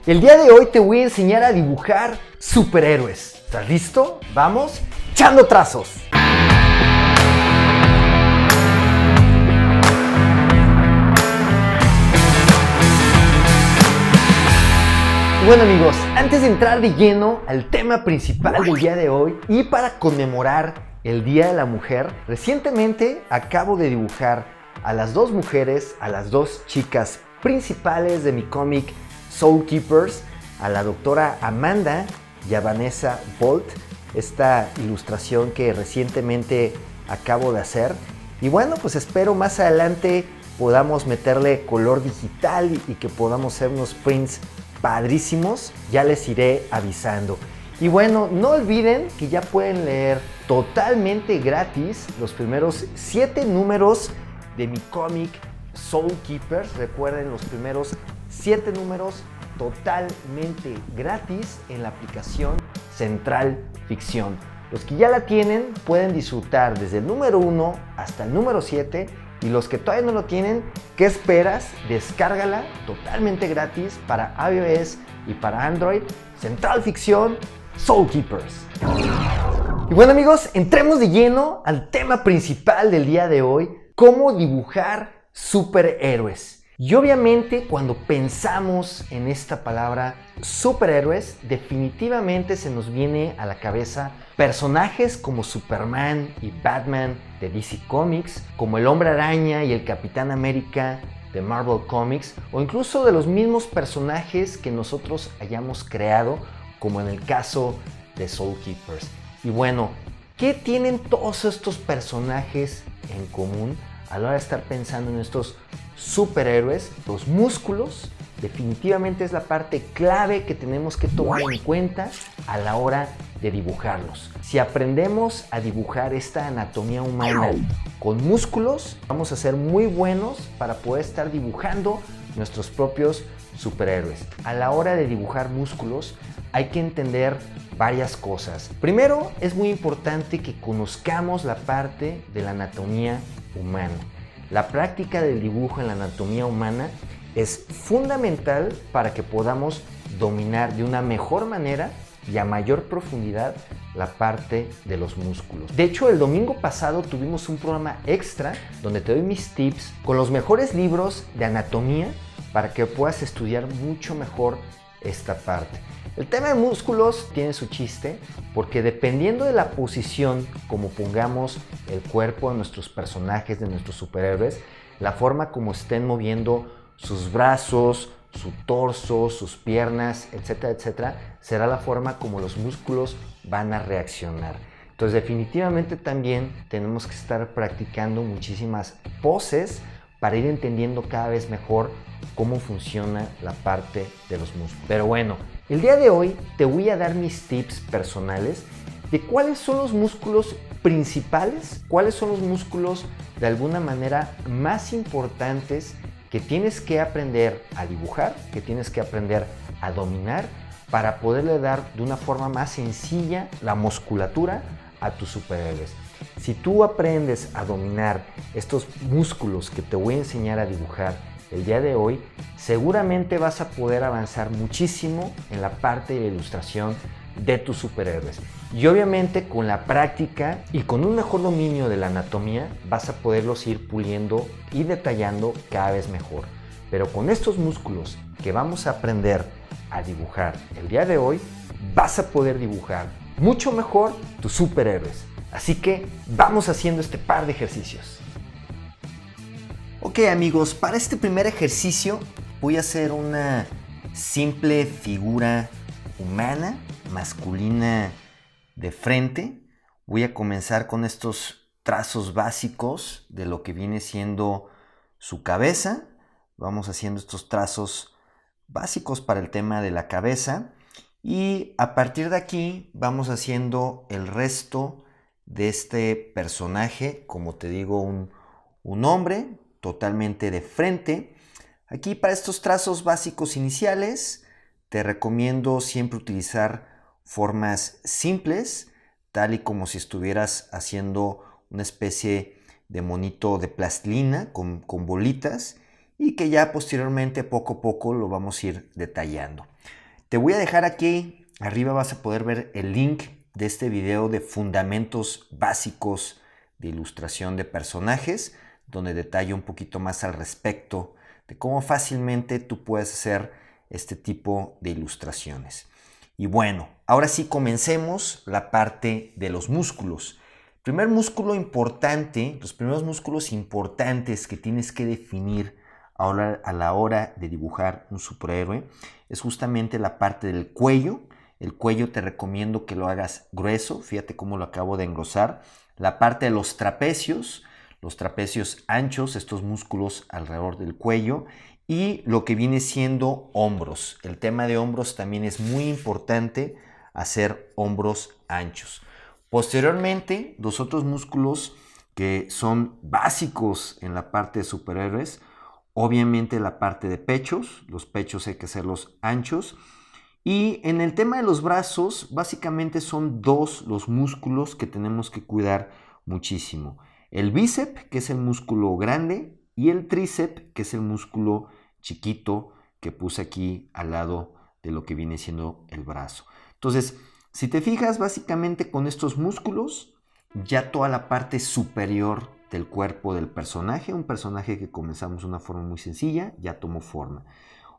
El día de hoy te voy a enseñar a dibujar superhéroes. ¿Estás listo? Vamos, echando trazos. Bueno amigos, antes de entrar de lleno al tema principal del día de hoy y para conmemorar el Día de la Mujer, recientemente acabo de dibujar a las dos mujeres, a las dos chicas principales de mi cómic Soul Keepers, a la doctora Amanda y a Vanessa Bolt, esta ilustración que recientemente acabo de hacer. Y bueno, pues espero más adelante podamos meterle color digital y que podamos hacer unos prints padrísimos, ya les iré avisando. Y bueno, no olviden que ya pueden leer totalmente gratis los primeros 7 números de mi cómic Soul Keepers. Recuerden, los primeros 7 números totalmente gratis en la aplicación Central Ficción. Los que ya la tienen pueden disfrutar desde el número 1 hasta el número 7. Y los que todavía no lo tienen, ¿qué esperas? Descárgala totalmente gratis para iOS y para Android. Central Ficción, Soul Keepers. Y bueno amigos, entremos de lleno al tema principal del día de hoy: cómo dibujar superhéroes. Y obviamente cuando pensamos en esta palabra superhéroes, definitivamente se nos viene a la cabeza personajes como Superman y Batman de DC Comics, como el Hombre Araña y el Capitán América de Marvel Comics, o incluso de los mismos personajes que nosotros hayamos creado, como en el caso de Soul Keepers. Y bueno, ¿qué tienen todos estos personajes en común a la hora de estar pensando en estos superhéroes? Los músculos definitivamente es la parte clave que tenemos que tomar en cuenta a la hora de dibujarlos. Si aprendemos a dibujar esta anatomía humana con músculos, vamos a ser muy buenos para poder estar dibujando nuestros propios superhéroes. A la hora de dibujar músculos hay que entender varias cosas. Primero, es muy importante que conozcamos la parte de la anatomía humana. La práctica del dibujo en la anatomía humana es fundamental para que podamos dominar de una mejor manera y a mayor profundidad la parte de los músculos. De hecho, el domingo pasado tuvimos un programa extra donde te doy mis tips con los mejores libros de anatomía para que puedas estudiar mucho mejor esta parte. El tema de músculos tiene su chiste porque dependiendo de la posición como pongamos el cuerpo de nuestros personajes, de nuestros superhéroes, la forma como estén moviendo sus brazos, su torso, sus piernas, etcétera, etcétera, será la forma como los músculos van a reaccionar. Entonces definitivamente también tenemos que estar practicando muchísimas poses para ir entendiendo cada vez mejor cómo funciona la parte de los músculos. Pero bueno, el día de hoy te voy a dar mis tips personales de cuáles son los músculos principales, cuáles son los músculos de alguna manera más importantes que tienes que aprender a dibujar, que tienes que aprender a dominar para poderle dar de una forma más sencilla la musculatura a tus superhéroes. Si tú aprendes a dominar estos músculos que te voy a enseñar a dibujar el día de hoy, seguramente vas a poder avanzar muchísimo en la parte de la ilustración de tus superhéroes. Y obviamente con la práctica y con un mejor dominio de la anatomía vas a poderlos ir puliendo y detallando cada vez mejor. Pero con estos músculos que vamos a aprender a dibujar el día de hoy, vas a poder dibujar mucho mejor tus superhéroes. Así que vamos haciendo este par de ejercicios. Ok amigos, para este primer ejercicio voy a hacer una simple figura humana, masculina de frente. Voy a comenzar con estos trazos básicos de lo que viene siendo su cabeza. Vamos haciendo estos trazos básicos para el tema de la cabeza y a partir de aquí vamos haciendo el resto de este personaje, como te digo, un hombre totalmente de frente. Aquí para estos trazos básicos iniciales te recomiendo siempre utilizar formas simples, tal y como si estuvieras haciendo una especie de monito de plastilina con bolitas y que ya posteriormente poco a poco lo vamos a ir detallando. Te voy a dejar aquí, arriba vas a poder ver el link de este video de fundamentos básicos de ilustración de personajes, donde detallo un poquito más al respecto de cómo fácilmente tú puedes hacer este tipo de ilustraciones. Y bueno, ahora sí comencemos la parte de los músculos. El primer músculo importante, los primeros músculos importantes que tienes que definir ahora a la hora de dibujar un superhéroe es justamente la parte del cuello. El cuello te recomiendo que lo hagas grueso, fíjate cómo lo acabo de engrosar. La parte de los trapecios anchos, estos músculos alrededor del cuello, y lo que viene siendo hombros. El tema de hombros también es muy importante, hacer hombros anchos. Posteriormente, los otros músculos que son básicos en la parte de superhéroes, obviamente la parte de pechos, los pechos hay que hacerlos anchos. Y en el tema de los brazos, básicamente son dos los músculos que tenemos que cuidar muchísimo. El bíceps, que es el músculo grande, y el tríceps, que es el músculo chiquito que puse aquí al lado de lo que viene siendo el brazo. Entonces, si te fijas, básicamente con estos músculos, ya toda la parte superior del cuerpo del personaje, un personaje que comenzamos de una forma muy sencilla, ya tomó forma.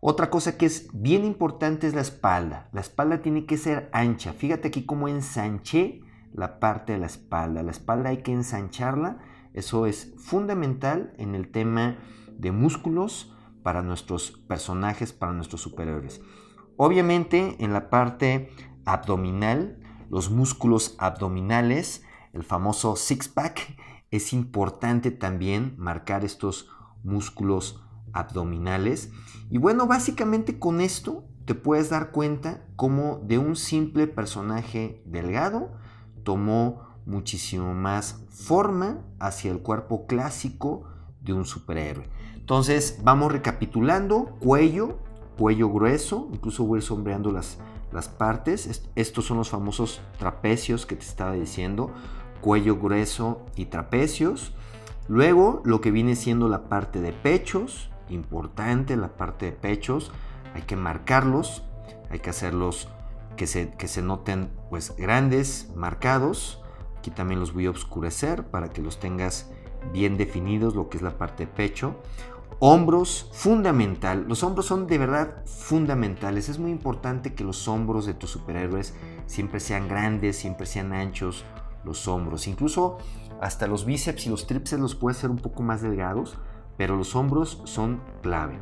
Otra cosa que es bien importante es la espalda. La espalda tiene que ser ancha. Fíjate aquí cómo ensanché la parte de la espalda. La espalda hay que ensancharla. Eso es fundamental en el tema de músculos para nuestros personajes, para nuestros superhéroes. Obviamente en la parte abdominal, los músculos abdominales, el famoso six-pack, es importante también marcar estos músculos abdominales. Y bueno, básicamente con esto te puedes dar cuenta cómo de un simple personaje delgado tomó muchísimo más forma hacia el cuerpo clásico de un superhéroe. Entonces vamos recapitulando: cuello grueso, incluso voy a ir sombreando las partes. Estos son los famosos trapecios que te estaba diciendo, cuello grueso y trapecios. Luego lo que viene siendo la parte de pechos, importante la parte de pechos, hay que marcarlos, hay que hacerlos que se noten pues grandes, marcados. Aquí también los voy a oscurecer para que los tengas bien definidos, lo que es la parte de pecho. Hombros, fundamental. Los hombros son de verdad fundamentales. Es muy importante que los hombros de tus superhéroes siempre sean grandes, siempre sean anchos los hombros. Incluso hasta los bíceps y los tríceps los puedes hacer un poco más delgados, pero los hombros son clave.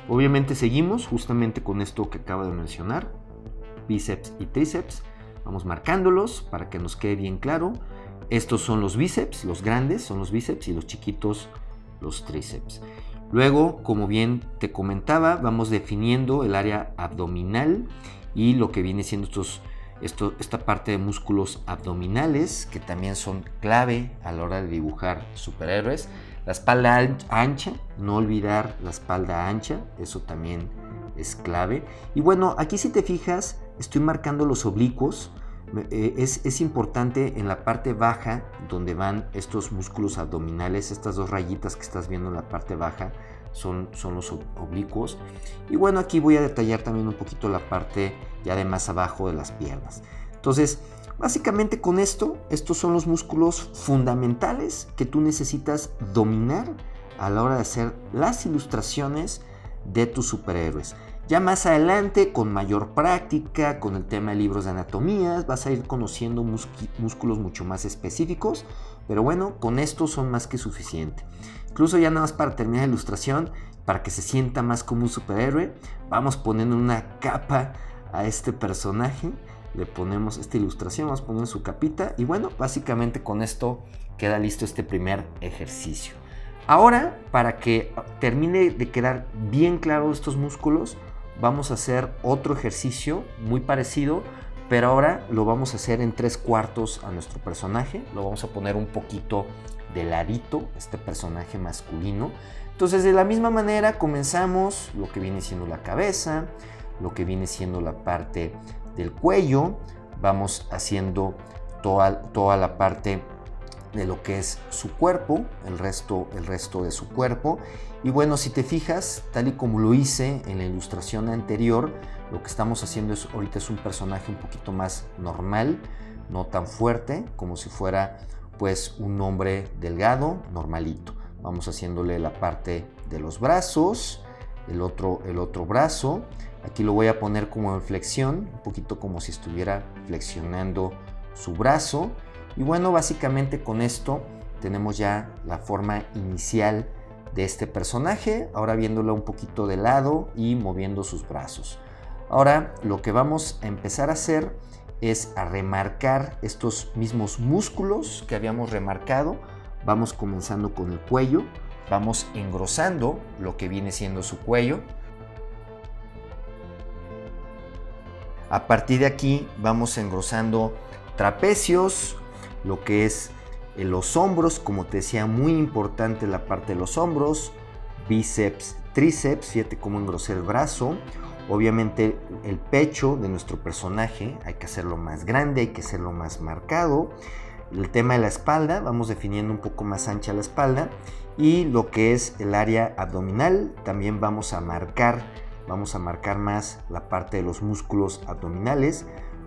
Obviamente seguimos justamente con esto que acabo de mencionar, bíceps y tríceps. Vamos marcándolos para que nos quede bien claro. Estos son los bíceps, los grandes son los bíceps y los chiquitos los tríceps. Luego, como bien te comentaba, vamos definiendo el área abdominal y lo que viene siendo esta parte de músculos abdominales, que también son clave a la hora de dibujar superhéroes. La espalda ancha, no olvidar la espalda ancha, eso también es clave. Y bueno, aquí si te fijas, estoy marcando los oblicuos. Es importante en la parte baja, donde van estos músculos abdominales, estas dos rayitas que estás viendo en la parte baja son los oblicuos. Y bueno, aquí voy a detallar también un poquito la parte ya de más abajo de las piernas. Entonces, básicamente con estos son los músculos fundamentales que tú necesitas dominar a la hora de hacer las ilustraciones de tus superhéroes. Ya más adelante, con mayor práctica, con el tema de libros de anatomía, vas a ir conociendo músculos mucho más específicos, pero bueno, con esto son más que suficiente. Incluso ya nada más para terminar la ilustración, para que se sienta más como un superhéroe, vamos poniendo una capa a este personaje, le ponemos esta ilustración, vamos poniendo su capita, y bueno, básicamente con esto queda listo este primer ejercicio. Ahora, para que termine de quedar bien claro estos músculos, vamos a hacer otro ejercicio muy parecido, pero ahora lo vamos a hacer en 3/4 a nuestro personaje. Lo vamos a poner un poquito de ladito, este personaje masculino. Entonces, de la misma manera comenzamos lo que viene siendo la cabeza, lo que viene siendo la parte del cuello. Vamos haciendo toda la parte de lo que es su cuerpo, el resto de su cuerpo. Y bueno, si te fijas, tal y como lo hice en la ilustración anterior, lo que estamos haciendo ahorita es un personaje un poquito más normal, no tan fuerte, como si fuera pues un hombre delgado, normalito. Vamos haciéndole la parte de los brazos, el otro brazo. Aquí lo voy a poner como en flexión, un poquito como si estuviera flexionando su brazo. Y bueno, básicamente con esto tenemos ya la forma inicial de este personaje. Ahora viéndolo un poquito de lado y moviendo sus brazos. Ahora lo que vamos a empezar a hacer es a remarcar estos mismos músculos que habíamos remarcado. Vamos comenzando con el cuello, vamos engrosando lo que viene siendo su cuello. A partir de aquí vamos engrosando trapecios, lo que es los hombros, como te decía, muy importante la parte de los hombros, bíceps, tríceps, fíjate cómo engrosé el brazo. Obviamente el pecho de nuestro personaje hay que hacerlo más grande, hay que hacerlo más marcado. El tema de la espalda, vamos definiendo un poco más ancha la espalda. Y lo que es el área abdominal, también vamos a marcar más la parte de los músculos abdominales.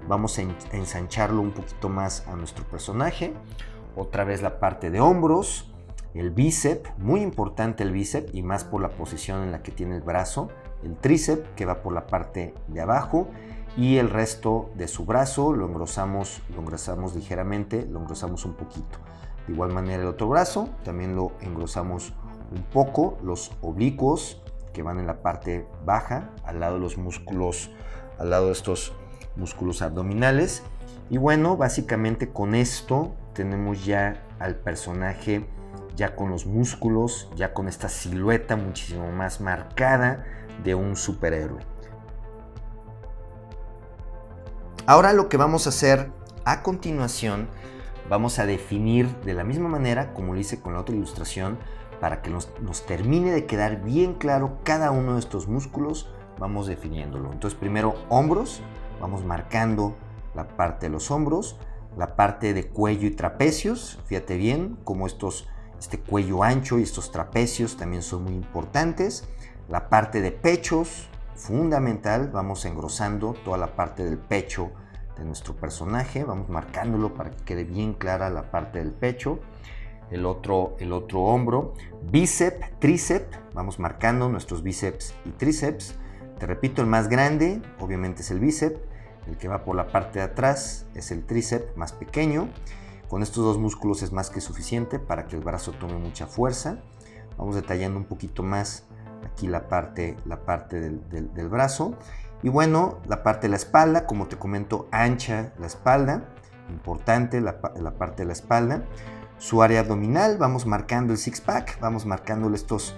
Vamos a ensancharlo un poquito más a nuestro personaje. Otra vez la parte de hombros, el bíceps, muy importante el bíceps y más por la posición en la que tiene el brazo. El tríceps que va por la parte de abajo y el resto de su brazo lo engrosamos ligeramente, lo engrosamos un poquito. De igual manera el otro brazo también lo engrosamos un poco, los oblicuos que van en la parte baja, al lado de los músculos, al lado de estos músculos abdominales. Y bueno, básicamente con esto tenemos ya al personaje ya con los músculos, ya con esta silueta muchísimo más marcada de un superhéroe. Ahora lo que vamos a hacer a continuación, vamos a definir de la misma manera como lo hice con la otra ilustración, para que nos termine de quedar bien claro cada uno de estos músculos, vamos definiéndolo. Entonces primero hombros, vamos marcando la parte de los hombros, la parte de cuello y trapecios, fíjate bien como este cuello ancho y estos trapecios también son muy importantes. La parte de pechos, fundamental, vamos engrosando toda la parte del pecho de nuestro personaje, vamos marcándolo para que quede bien clara la parte del pecho. El otro hombro, bíceps, tríceps, vamos marcando nuestros bíceps y tríceps. Te repito, el más grande obviamente es el bíceps, el que va por la parte de atrás es el tríceps más pequeño. Con estos dos músculos es más que suficiente para que el brazo tome mucha fuerza. Vamos detallando un poquito más aquí la parte del brazo. Y bueno, la parte de la espalda, como te comento, ancha la espalda, importante la parte de la espalda. Su área abdominal, vamos marcando el six-pack, vamos marcándole estos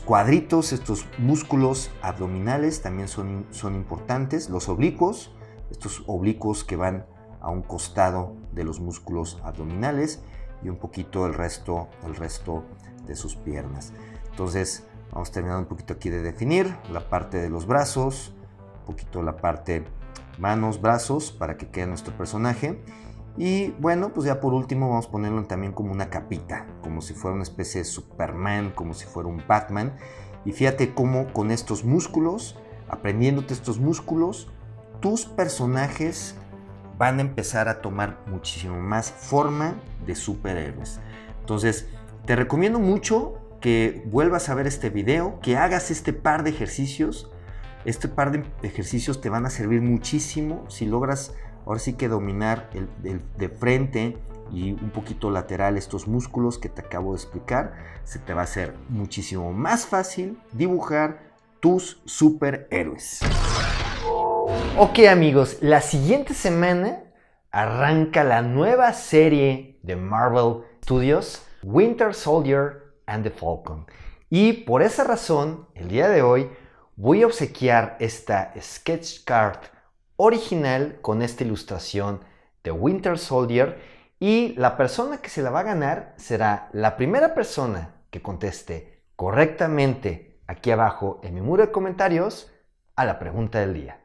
cuadritos, estos músculos abdominales también son importantes. Los oblicuos, estos oblicuos que van a un costado de los músculos abdominales y un poquito el resto de sus piernas. Entonces vamos terminando un poquito aquí de definir la parte de los brazos, un poquito la parte manos, brazos para que quede nuestro personaje. Y bueno, pues ya por último vamos a ponerlo también como una capita, como si fuera una especie de Superman, como si fuera un Batman. Y fíjate cómo con estos músculos, aprendiéndote estos músculos, tus personajes van a empezar a tomar muchísimo más forma de superhéroes. Entonces, te recomiendo mucho que vuelvas a ver este video, que hagas este par de ejercicios. Este par de ejercicios te van a servir muchísimo si logras ahora sí que dominar de frente y un poquito lateral estos músculos que te acabo de explicar. Se te va a hacer muchísimo más fácil dibujar tus superhéroes. Ok amigos, la siguiente semana arranca la nueva serie de Marvel Studios, Winter Soldier and the Falcon. Y por esa razón, el día de hoy voy a obsequiar esta sketch card original con esta ilustración de Winter Soldier, y la persona que se la va a ganar será la primera persona que conteste correctamente aquí abajo en mi muro de comentarios a la pregunta del día.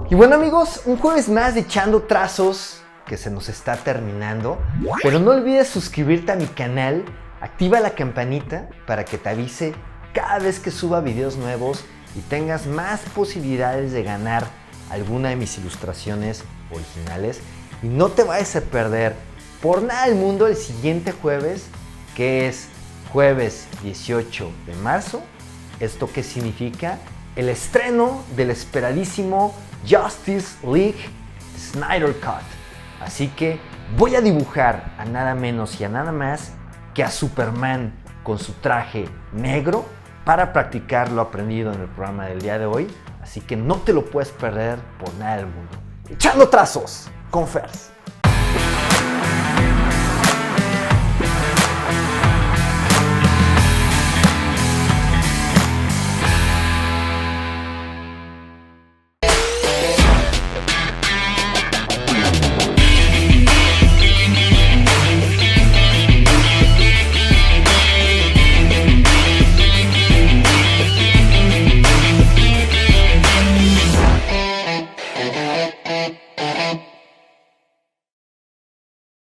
Y bueno amigos, un jueves más de Echando Trazos que se nos está terminando, pero no olvides suscribirte a mi canal, activa la campanita para que te avise cada vez que suba videos nuevos y tengas más posibilidades de ganar alguna de mis ilustraciones originales. Y no te vayas a perder por nada del mundo el siguiente jueves, que es jueves 18 de marzo. ¿Esto qué significa? El estreno del esperadísimo Justice League Snyder Cut. Así que voy a dibujar a nada menos y a nada más que a Superman con su traje negro para practicar lo aprendido en el programa del día de hoy. Así que no te lo puedes perder por nada del mundo. ¡Echando trazos! Con Fers.